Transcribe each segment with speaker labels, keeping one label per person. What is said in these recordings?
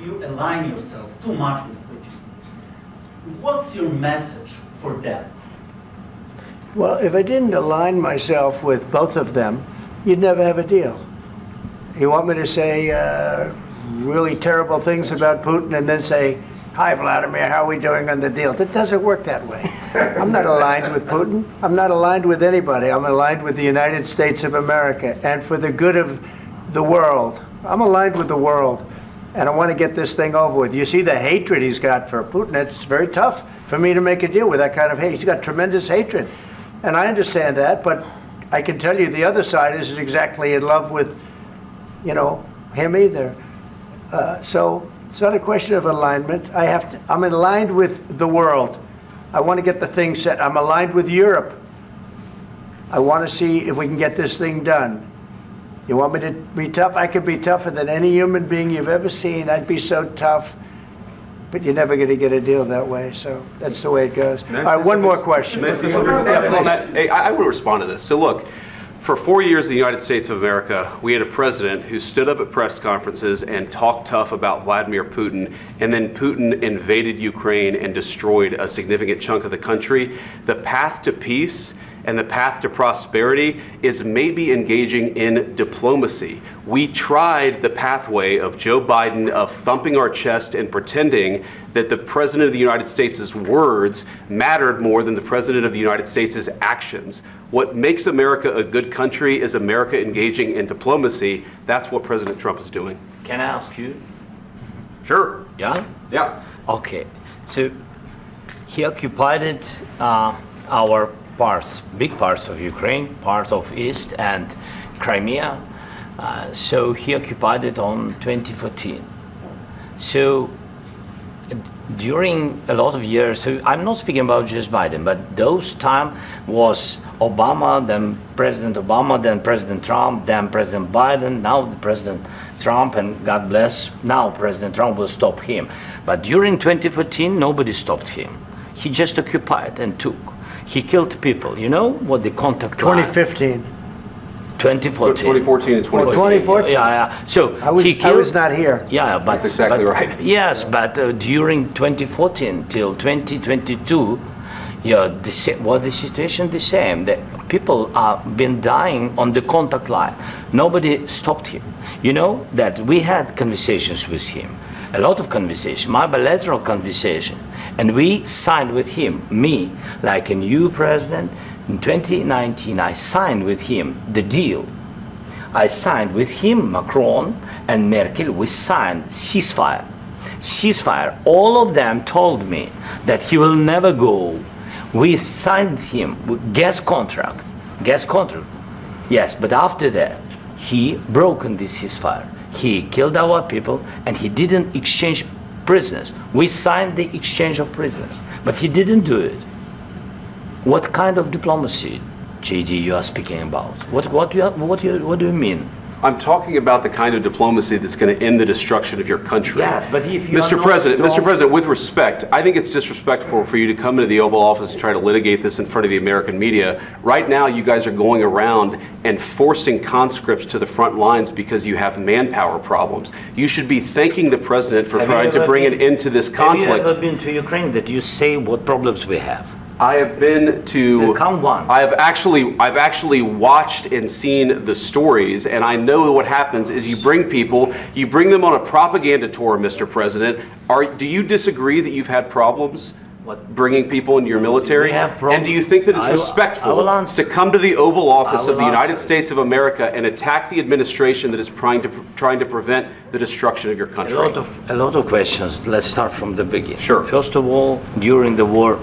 Speaker 1: you align yourself too much with Putin. What's your message for them?
Speaker 2: Well, if I didn't align myself with both of them, you'd never have a deal. You want me to say really terrible things about Putin and then say, "Hi, Vladimir, how are we doing on the deal?" That doesn't work that way. I'm not aligned with Putin. I'm not aligned with anybody. I'm aligned with the United States of America. And for the good of the world, I'm aligned with the world. And I want to get this thing over with. You see the hatred he's got for Putin. It's very tough for me to make a deal with that kind of hate. He's got tremendous hatred. And I understand that, but I can tell you the other side isn't exactly in love with, you know, him either. So it's not a question of alignment. I'm aligned with the world. I want to get the thing set. I'm aligned with Europe. I want to see if we can get this thing done. You want me to be tough? I could be tougher than any human being you've ever seen. I'd be so tough. But you're never going to get a deal that way. So that's the way it goes. All right, one more question.
Speaker 3: I will respond to this. So look, for 4 years in the United States of America, we had a president who stood up at press conferences and talked tough about Vladimir Putin, and then Putin invaded Ukraine and destroyed a significant chunk of the country. The path to peace and the path to prosperity is maybe engaging in diplomacy. We tried the pathway of Joe Biden of thumping our chest and pretending that the President of the United States' words mattered more than the President of the United States' actions. What makes America a good country is America engaging in diplomacy. That's what President Trump is doing.
Speaker 4: Can I ask you?
Speaker 3: Sure.
Speaker 4: Yeah?
Speaker 3: Yeah.
Speaker 4: Okay. So he occupied our parts, big parts of Ukraine, part of East and Crimea. So he occupied it on 2014. So during a lot of years, so I'm not speaking about just Biden, but those time was Obama, then President Obama, then President Trump, then President Biden, now the President Trump, and God bless, now President Trump will stop him. But during 2014, nobody stopped him. He just occupied and took. He killed people. You know what the contact
Speaker 2: 2015.
Speaker 3: 2014
Speaker 4: 2014.
Speaker 3: and 2014.
Speaker 2: 2014.
Speaker 4: Yeah. So
Speaker 2: I was not here.
Speaker 4: Yeah, but
Speaker 3: that's exactly right.
Speaker 4: Yes, but during 2014 till 2022, yeah, the situation the same. The people are been dying on the contact line. Nobody stopped him. You know that we had conversations with him. A lot of conversation, my bilateral conversation, and we signed with him, me, like a new president. In 2019, I signed with him the deal. I signed with him, Macron and Merkel, we signed ceasefire. Ceasefire, all of them told me that he will never go. We signed with him with gas contract, yes, but after that, he broken this ceasefire. He killed our people and he didn't exchange prisoners. We signed the exchange of prisoners, but he didn't do it. What kind of diplomacy, JD, you are speaking about? What do you mean?
Speaker 3: I'm talking about the kind of diplomacy that's going to end the destruction of your country.
Speaker 4: Yes, but if you
Speaker 3: Mr. President, with respect, I think it's disrespectful for you to come into the Oval Office and try to litigate this in front of the American media. Right now, you guys are going around and forcing conscripts to the front lines because you have manpower problems. You should be thanking the President for trying to bring an end to this conflict.
Speaker 4: Have you ever been to Ukraine that you say what problems we have?
Speaker 3: I have been to.
Speaker 4: Come once.
Speaker 3: I've actually watched and seen the stories, and I know what happens is you bring them on a propaganda tour, Mr. President. Do you disagree that you've had problems bringing people into your military? And do you think that it's respectful to come to the Oval Office of the United States of America and attack the administration that is trying to prevent the destruction of your country?
Speaker 4: A lot of questions. Let's start from the beginning.
Speaker 3: Sure.
Speaker 4: First of all, during the war,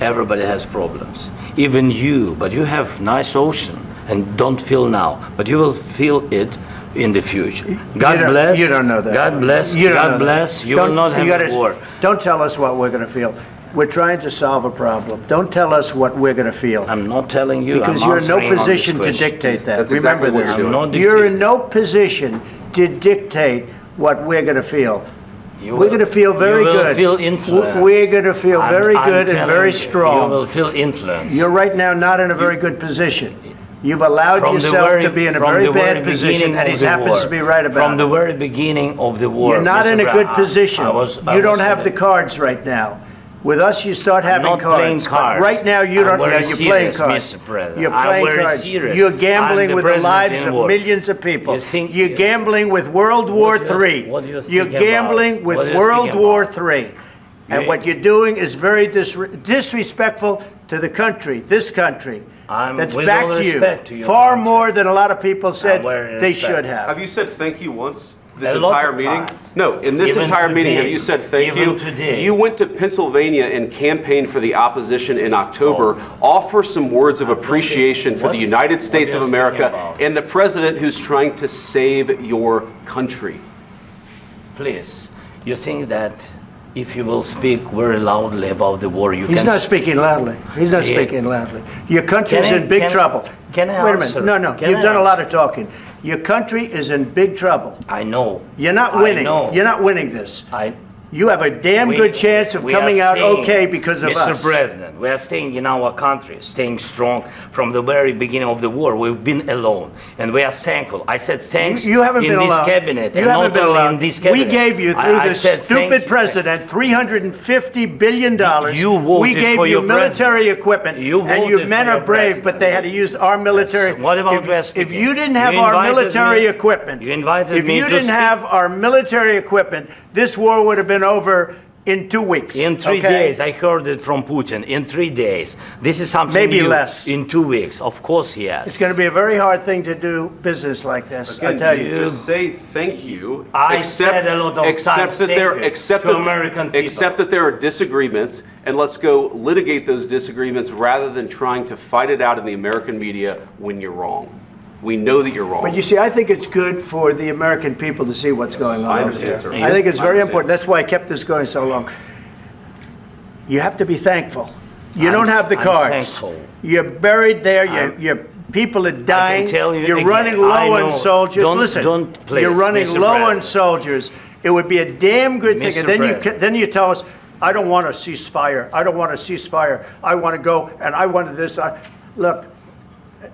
Speaker 4: everybody has problems, even you, but you have nice ocean and don't feel now, but you will feel it in the future. God bless.
Speaker 2: You don't know that.
Speaker 4: God bless. God bless. You will not have a war.
Speaker 2: Don't tell us what we're going to feel. We're trying to solve a problem. Don't tell us what we're going to feel.
Speaker 4: I'm not telling you.
Speaker 2: Because you're in no position to dictate that.
Speaker 3: That's
Speaker 2: Remember
Speaker 3: exactly
Speaker 2: this. You're in no position to dictate what we're going to feel. We're going to feel very good.
Speaker 4: You will feel influence.
Speaker 2: We're going to feel very good and very strong.
Speaker 4: You will feel influence.
Speaker 2: You're right now not in a very good position. You've allowed yourself to be in a very bad position, and he happens to be right about it.
Speaker 4: From the very beginning of the war.
Speaker 2: You're not in a good position. You don't have the
Speaker 4: the
Speaker 2: cards right now. With us, you start having
Speaker 4: not
Speaker 2: cards.
Speaker 4: playing cards.
Speaker 2: But right now, you don't.
Speaker 4: I'm very
Speaker 2: You're playing
Speaker 4: serious,
Speaker 2: cards.
Speaker 4: Mr. President.
Speaker 2: You're
Speaker 4: I'm
Speaker 2: playing
Speaker 4: very
Speaker 2: cards.
Speaker 4: serious.
Speaker 2: You're gambling
Speaker 4: I'm
Speaker 2: with
Speaker 4: the
Speaker 2: the lives
Speaker 4: president
Speaker 2: of
Speaker 4: in war.
Speaker 2: millions of people.
Speaker 4: You think-
Speaker 2: You're gambling with World War
Speaker 4: What do you-
Speaker 2: III.
Speaker 4: what do you
Speaker 2: You're
Speaker 4: think about?
Speaker 2: gambling with
Speaker 4: What do you
Speaker 2: World
Speaker 4: think
Speaker 2: War
Speaker 4: about?
Speaker 2: III. And
Speaker 4: You-
Speaker 2: what you're doing is very disrespectful to the country, this country. That's
Speaker 4: with
Speaker 2: back
Speaker 4: all
Speaker 2: to you.
Speaker 4: respect to your
Speaker 2: Far
Speaker 4: country.
Speaker 2: more than a lot of people said
Speaker 4: very
Speaker 2: they
Speaker 4: respect.
Speaker 2: should have.
Speaker 3: Have you said thank you once this
Speaker 4: A lot
Speaker 3: entire
Speaker 4: of
Speaker 3: meeting?
Speaker 4: times.
Speaker 3: No, in this
Speaker 4: Even
Speaker 3: entire meeting, have
Speaker 4: today.
Speaker 3: you said thank
Speaker 4: Even
Speaker 3: you?
Speaker 4: today.
Speaker 3: You went to Pennsylvania and campaigned for the opposition in October. Offer some words of appreciation for the United States of
Speaker 4: are you
Speaker 3: America
Speaker 4: speaking about?
Speaker 3: and the president who's trying to save your country.
Speaker 4: Please, you think that if you will speak very loudly about the war, you
Speaker 2: He's
Speaker 4: can...
Speaker 2: not speaking loudly. He's not
Speaker 4: Yeah.
Speaker 2: speaking loudly. Your country's
Speaker 4: Can I-
Speaker 2: in big
Speaker 4: can-
Speaker 2: trouble.
Speaker 4: can I
Speaker 2: Wait a
Speaker 4: answer?
Speaker 2: minute. No,
Speaker 4: Can
Speaker 2: you've
Speaker 4: I
Speaker 2: done a lot
Speaker 4: answer?
Speaker 2: of talking. Your country is in big trouble.
Speaker 4: I know.
Speaker 2: You're not
Speaker 4: I
Speaker 2: winning.
Speaker 4: know.
Speaker 2: You're not winning this.
Speaker 4: I,
Speaker 2: You have a damn
Speaker 4: we-
Speaker 2: good chance of
Speaker 4: we are
Speaker 2: coming out
Speaker 4: staying-
Speaker 2: okay because of
Speaker 4: Mr.
Speaker 2: us.
Speaker 4: President, we are staying in our country, staying strong from the very beginning of the war. We've been alone, and we are thankful. I said thanks
Speaker 2: You haven't
Speaker 4: in
Speaker 2: been
Speaker 4: this
Speaker 2: alone.
Speaker 4: cabinet,
Speaker 2: You
Speaker 4: and
Speaker 2: haven't
Speaker 4: not
Speaker 2: been
Speaker 4: only
Speaker 2: alone.
Speaker 4: in this cabinet.
Speaker 2: We gave you, through
Speaker 4: I
Speaker 2: this
Speaker 4: said thank
Speaker 2: stupid
Speaker 4: you.
Speaker 2: president, $350 billion.
Speaker 4: You voted
Speaker 2: we gave
Speaker 4: for
Speaker 2: you
Speaker 4: your
Speaker 2: military
Speaker 4: president.
Speaker 2: equipment,
Speaker 4: You
Speaker 2: and your
Speaker 4: voted
Speaker 2: men
Speaker 4: for
Speaker 2: are
Speaker 4: your
Speaker 2: brave,
Speaker 4: president.
Speaker 2: but they had to use our military.
Speaker 4: Yes. What about
Speaker 2: if,
Speaker 4: West
Speaker 2: if
Speaker 4: speaking?
Speaker 2: you didn't have
Speaker 4: You
Speaker 2: our
Speaker 4: invited
Speaker 2: military
Speaker 4: me-
Speaker 2: equipment,
Speaker 4: you invited
Speaker 2: if
Speaker 4: me
Speaker 2: you
Speaker 4: to
Speaker 2: didn't
Speaker 4: speak.
Speaker 2: have our military equipment, this war would have been over in 2 weeks.
Speaker 4: In 3
Speaker 2: okay?
Speaker 4: days, I heard it from Putin. In 3 days, this is something
Speaker 2: Maybe
Speaker 4: new.
Speaker 2: less.
Speaker 4: In 2 weeks, of course, yes.
Speaker 2: It's going to be a very hard thing to do business like this. I
Speaker 3: Again,
Speaker 2: tell you.
Speaker 3: just say thank you.
Speaker 4: I said a lot of
Speaker 3: except
Speaker 4: times
Speaker 3: that
Speaker 4: thank
Speaker 3: there,
Speaker 4: you
Speaker 3: except
Speaker 4: to
Speaker 3: that,
Speaker 4: American people.
Speaker 3: except that there are disagreements, and let's go litigate those disagreements rather than trying to fight it out in the American media when you're wrong. We know that you're wrong.
Speaker 2: But you see, I think it's good for the American people to see what's going on
Speaker 3: I
Speaker 2: over
Speaker 3: understand,
Speaker 2: there.
Speaker 3: sir.
Speaker 2: I think it's
Speaker 3: I
Speaker 2: very
Speaker 3: understand.
Speaker 2: important. That's why I kept this going so long. You have to be thankful. You
Speaker 4: I'm-
Speaker 2: don't have the
Speaker 4: I'm
Speaker 2: cards.
Speaker 4: thankful.
Speaker 2: You're buried there. Your people are dying.
Speaker 4: tell you
Speaker 2: You're
Speaker 4: again,
Speaker 2: running
Speaker 4: I
Speaker 2: low on
Speaker 4: know.
Speaker 2: soldiers.
Speaker 4: Don't-
Speaker 2: Listen,
Speaker 4: don't, please,
Speaker 2: you're running
Speaker 4: Mr.
Speaker 2: low on
Speaker 4: President.
Speaker 2: soldiers. It would be a damn good thing.
Speaker 4: Mr.
Speaker 2: And then
Speaker 4: President.
Speaker 2: then you tell us, I don't want a ceasefire. I don't want a ceasefire. I want to go and I want this. Look,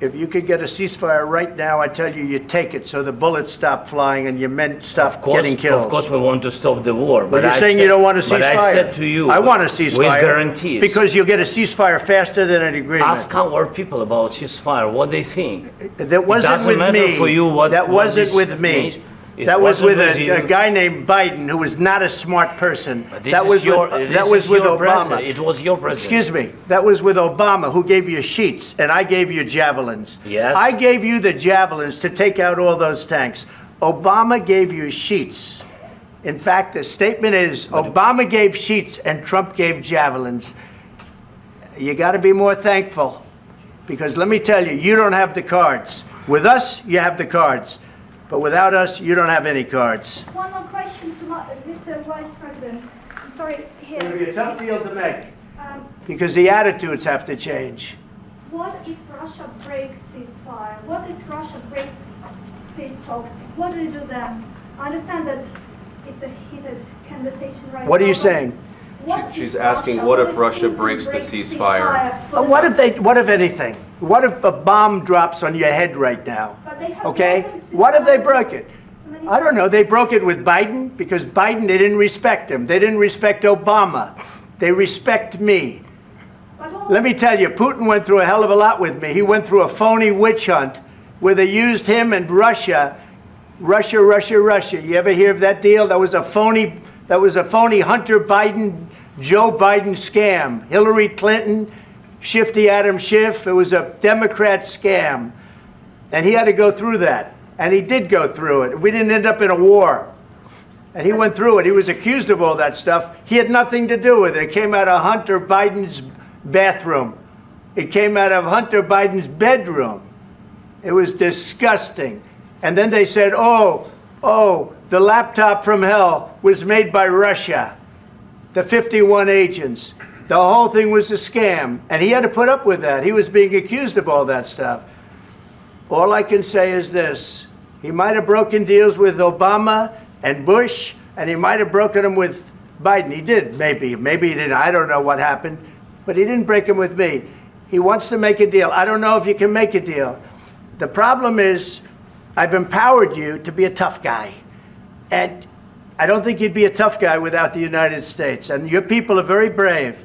Speaker 2: if you could get a ceasefire right now, I tell you, you take it so the bullets stop flying and your men stop getting killed.
Speaker 4: Of course, we want to stop the war.
Speaker 2: But you're saying you don't want a ceasefire.
Speaker 4: But I said to you,
Speaker 2: I want a ceasefire.
Speaker 4: with guarantees.
Speaker 2: Because you'll get a ceasefire faster than an agreement.
Speaker 4: Ask our people about ceasefire, what they think.
Speaker 2: That wasn't
Speaker 4: doesn't
Speaker 2: with
Speaker 4: matter
Speaker 2: me.
Speaker 4: for you what-
Speaker 2: that
Speaker 4: what
Speaker 2: wasn't
Speaker 4: this
Speaker 2: with me.
Speaker 4: means. It
Speaker 2: That was
Speaker 4: wasn't
Speaker 2: with
Speaker 4: with you.
Speaker 2: a guy named Biden, who was not a smart person.
Speaker 4: But this
Speaker 2: That
Speaker 4: is
Speaker 2: was
Speaker 4: your,
Speaker 2: with,
Speaker 4: this
Speaker 2: that was
Speaker 4: is
Speaker 2: with
Speaker 4: your
Speaker 2: Obama.
Speaker 4: president. It was your president.
Speaker 2: Excuse me. That was with Obama, who gave you sheets, and I gave you javelins.
Speaker 4: Yes.
Speaker 2: I gave you the javelins to take out all those tanks. Obama gave you sheets. In fact, the statement is Obama gave sheets and Trump gave javelins. You got to be more thankful, because let me tell you, you don't have the cards. With us, you have the cards. But without us, you don't have any cards.
Speaker 5: One more question to Mr. Vice President. I'm sorry,
Speaker 2: It's going to
Speaker 5: here.
Speaker 2: be a tough deal to make,
Speaker 5: Um,
Speaker 2: because the attitudes have to change.
Speaker 5: what if Russia breaks ceasefire? What if Russia breaks peace talks? What do you do then? I understand that it's a heated conversation right now.
Speaker 2: What are you
Speaker 5: but
Speaker 2: saying?
Speaker 5: what
Speaker 3: She's
Speaker 5: if
Speaker 3: asking,
Speaker 5: Russia-
Speaker 3: what if Russia
Speaker 5: Putin
Speaker 3: breaks the
Speaker 5: breaks
Speaker 3: ceasefire?
Speaker 5: for the-
Speaker 2: What if anything? What if a bomb drops on your head right now?
Speaker 5: But they have
Speaker 2: Okay?
Speaker 5: broken
Speaker 2: What if they
Speaker 5: ceasefire
Speaker 2: broke it?
Speaker 5: many
Speaker 2: I don't know. They broke it with Biden because Biden, they didn't respect him. They didn't respect Obama. They respect me.
Speaker 5: But all-
Speaker 2: Let me tell you, Putin went through a hell of a lot with me. He went through a phony witch hunt where they used him and Russia. Russia. You ever hear of that deal? That was a phony Hunter Biden, Joe Biden scam. Hillary Clinton, Shifty Adam Schiff. It was a Democrat scam. And he had to go through that. And he did go through it. We didn't end up in a war. And he went through it. He was accused of all that stuff. He had nothing to do with it. It came out of Hunter Biden's bathroom. It came out of Hunter Biden's bedroom. It was disgusting. And then they said, oh, the laptop from hell was made by Russia. The 51 agents. The whole thing was a scam. And he had to put up with that. He was being accused of all that stuff. All I can say is this. He might have broken deals with Obama and Bush, and he might have broken them with Biden. He did, maybe. Maybe he didn't. I don't know what happened. But he didn't break them with me. He wants to make a deal. I don't know if you can make a deal. The problem is, I've empowered you to be a tough guy. And I don't think you'd be a tough guy without the United States. And your people are very brave.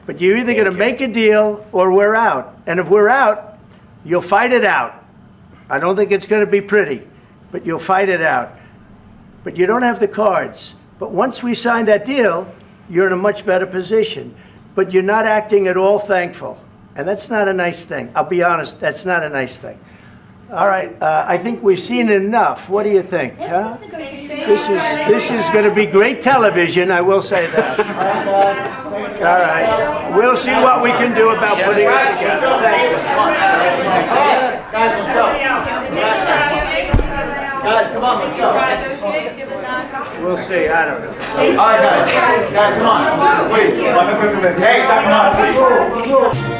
Speaker 2: But you're either going to make a deal or we're out. And if we're out, you'll fight it out. I don't think it's going to be pretty, but you'll fight it out. But you don't have the cards. But once we sign that deal, you're in a much better position. But you're not acting at all thankful. And that's not a nice thing. I'll be honest, that's not a nice thing. All right, I think we've seen enough. What do you think? Huh? This is going to be great television, I will say that. All right, we'll see what we can do about putting it together.
Speaker 6: Guys, let's go. Guys, come on, let's go.
Speaker 2: We'll see, I don't know.
Speaker 6: All right, guys, come on. Wait, hey, come on.